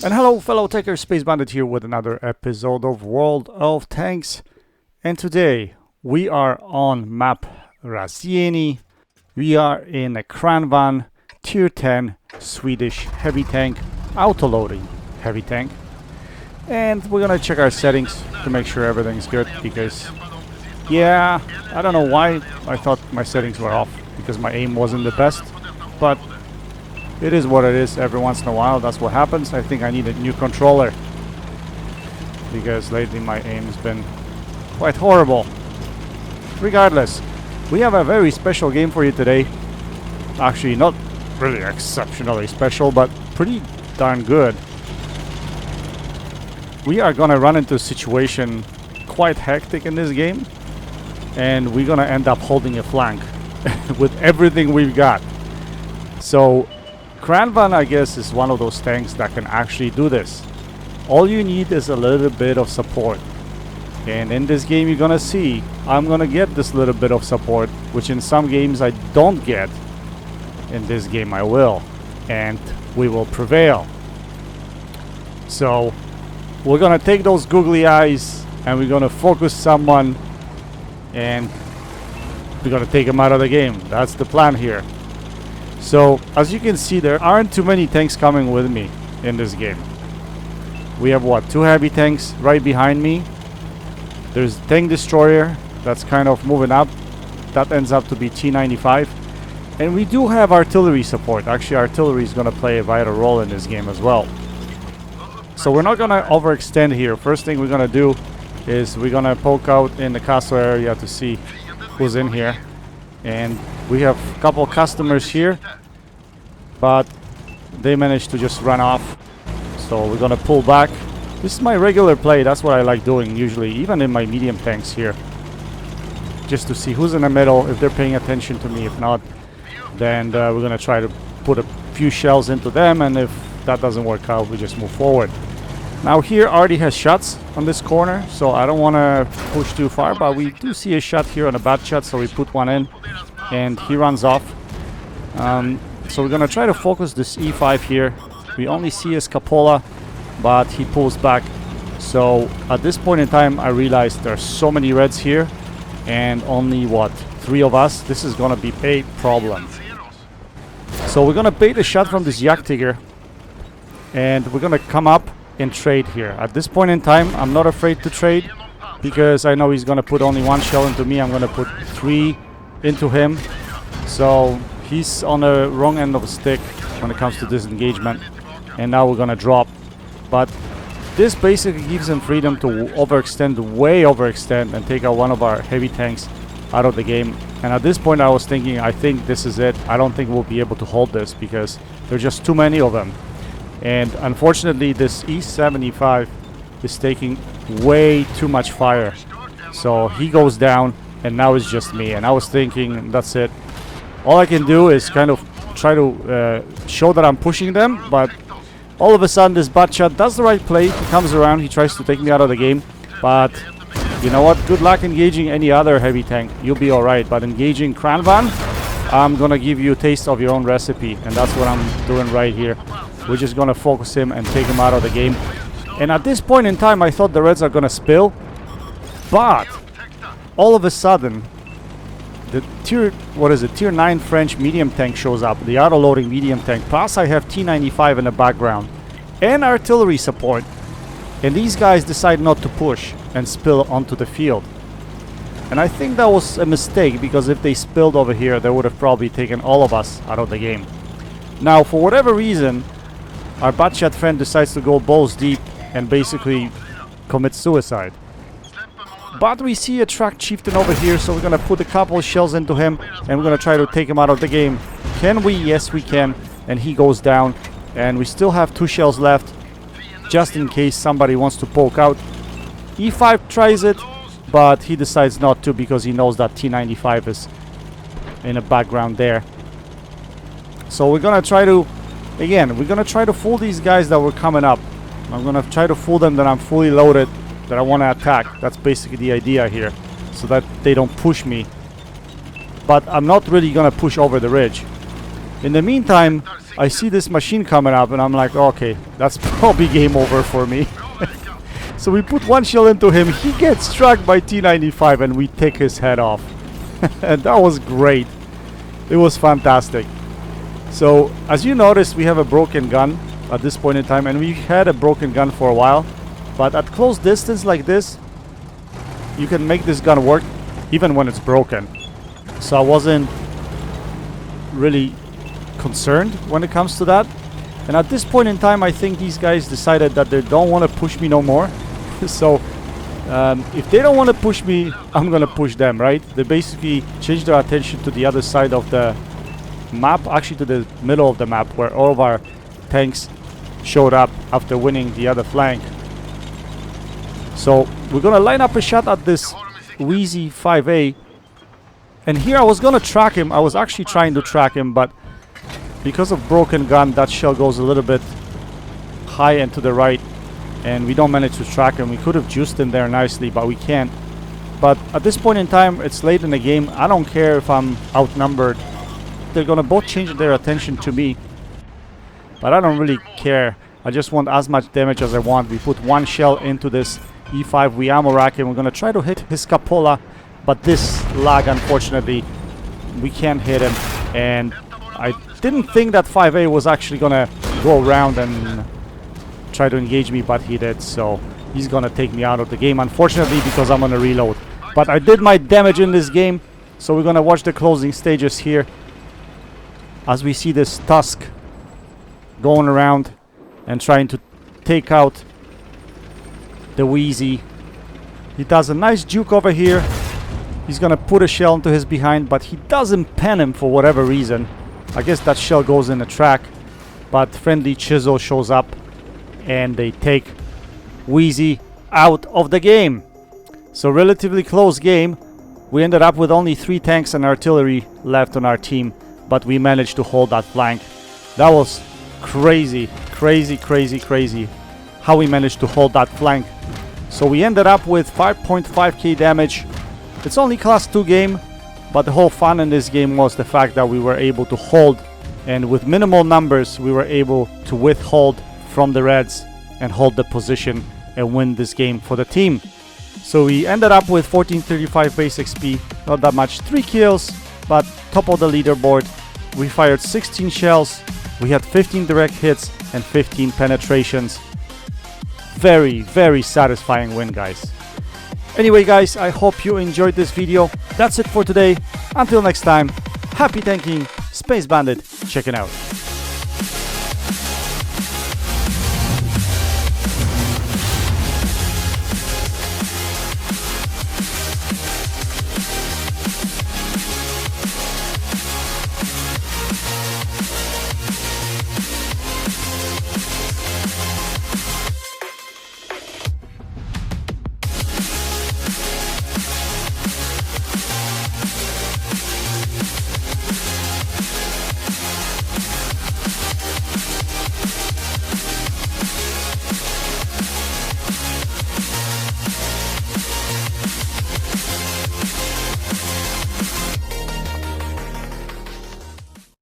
And hello fellow Techers, Space Bandit here with another episode of World of Tanks. And today we are on map Razieni. We are in a Kranvagn tier 10 Swedish heavy tank, auto-loading heavy tank. And we're gonna check our settings to make sure everything's good, because yeah, I don't know why I thought my settings were off, because my aim wasn't the best, but it is what it is. Every once in a while that's what happens. I think I need a new controller, because lately my aim has been quite horrible. Regardless, we have a very special game for you today. Actually, not really exceptionally special, but pretty darn good. We are gonna run into a situation quite hectic in this game, and we're gonna end up holding a flank with everything we've got. So Kranvagn, I guess, is one of those tanks that can actually do this. All you need is a little bit of support. And in this game, you're gonna see I'm gonna get this little bit of support, which in some games I don't get. In this game I will. And we will prevail. So we're gonna take those googly eyes and we're gonna focus someone and we're gonna take him out of the game. That's the plan here. So as you can see, there aren't too many tanks coming with me in this game. We have what, 2 heavy tanks right behind me. There's a tank destroyer that's kind of moving up. That ends up to be T95. And we do have artillery support. Actually, artillery is going to play a vital role in this game as well. So we're not going to overextend here. First thing we're going to do is we're going to poke out in the castle area to see who's in here. And we have a couple customers here, but they managed to just run off. So we're gonna pull back. This is my regular play. That's what I like doing usually, even in my medium tanks here. Just to see who's in the middle, if they're paying attention to me. If not, then we're gonna try to put a few shells into them, and if that doesn't work out, we just move forward. Now here Artie has shots on this corner, so I don't want to push too far, but we do see a shot here on a bad shot, so we put one in and he runs off. So we're gonna try to focus this E5 here. We only see his cupola, but he pulls back. So at this point in time I realized there's so many reds here and only what, 3 of us. This is gonna be a problem. So we're gonna bait a shot from this Jagdtiger and we're gonna come up and trade here. At this point in time I'm not afraid to trade, because I know he's gonna put only 1 shell into me. I'm gonna put 3 into him, so he's on the wrong end of the stick when it comes to disengagement, and now we're gonna drop. But this basically gives him freedom to overextend, way overextend, and take out one of our heavy tanks out of the game. And at this point I was thinking, I think this is it. I don't think we'll be able to hold this because there's just too many of them. And unfortunately this E75 is taking way too much fire. So he goes down and now it's just me. And I was thinking, that's it. All I can do is kind of try to show that I'm pushing them. But all of a sudden this bad shot does the right play. He comes around, he tries to take me out of the game. But you know what? Good luck engaging any other heavy tank. You'll be alright. But engaging Kranvagn, I'm gonna give you a taste of your own recipe. And that's what I'm doing right here. We're just gonna focus him and take him out of the game. And at this point in time I thought the reds are gonna spill, but all of a sudden the tier 9 French medium tank shows up, the auto-loading medium tank, plus I have T95 in the background and artillery support, and these guys decide not to push and spill onto the field. And I think that was a mistake, because if they spilled over here they would have probably taken all of us out of the game. Now for whatever reason our Batchat friend decides to go balls deep and basically commit suicide. But we see a track chieftain over here, so we're gonna put a couple shells into him and we're gonna try to take him out of the game. Can we? Yes we can. And he goes down, and we still have 2 shells left just in case somebody wants to poke out. E5 tries it, but he decides not to because he knows that T95 is in the background there. So we're gonna try to, again, we're gonna try to fool these guys that were coming up. I'm gonna try to fool them that I'm fully loaded, that I want to attack. That's basically the idea here, so that they don't push me. But I'm not really gonna push over the ridge. In the meantime, I see this machine coming up and I'm like, okay, that's probably game over for me. So we put one shell into him, he gets struck by T-95 and we take his head off. And that was great. It was fantastic. So as you notice, we have a broken gun at this point in time, and we had a broken gun for a while, but at close distance like this, you can make this gun work even when it's broken. So I wasn't really concerned when it comes to that. And at this point in time, I think these guys decided that they don't want to push me no more. So if they don't want to push me, I'm gonna push them, right? They basically changed their attention to the other side of the map, actually to the middle of the map, where all of our tanks showed up after winning the other flank. So we're gonna line up a shot at this Wheezy 5A, and here I was gonna track him. I was actually trying to track him, but because of broken gun, that shell goes a little bit high and to the right, and we don't manage to track him. We could have juiced him there nicely, but we can't. But at this point in time, it's late in the game. I don't care if I'm outnumbered. They're gonna both change their attention to me, but I don't really care. I just want as much damage as I want. We put one shell into this E5, we ammo rack him. We're gonna try to hit his cupola, but this lag, unfortunately, we can't hit him. And I didn't think that 5A was actually gonna go around and try to engage me, but he did. So he's gonna take me out of the game, unfortunately, because I'm gonna reload. But I did my damage in this game, so we're gonna watch the closing stages here as we see this Tusk going around and trying to take out the Wheezy. He does a nice juke over here. He's gonna put a shell into his behind, but he doesn't pen him for whatever reason. I guess that shell goes in the track, but friendly Chisel shows up and they take Wheezy out of the game. So relatively close game. We ended up with only 3 tanks and artillery left on our team, but we managed to hold that flank. That was crazy, crazy, crazy, crazy how we managed to hold that flank. So we ended up with 5.5k damage. It's only class 2 game, but the whole fun in this game was the fact that we were able to hold, and with minimal numbers we were able to withhold from the Reds and hold the position and win this game for the team. So we ended up with 1435 base XP, not that much, 3 kills, but top of the leaderboard. We fired 16 shells, we had 15 direct hits and 15 penetrations. Very, very satisfying win, guys. Anyway, guys, I hope you enjoyed this video. That's it for today. Until next time, happy tanking, Space Bandit checking out.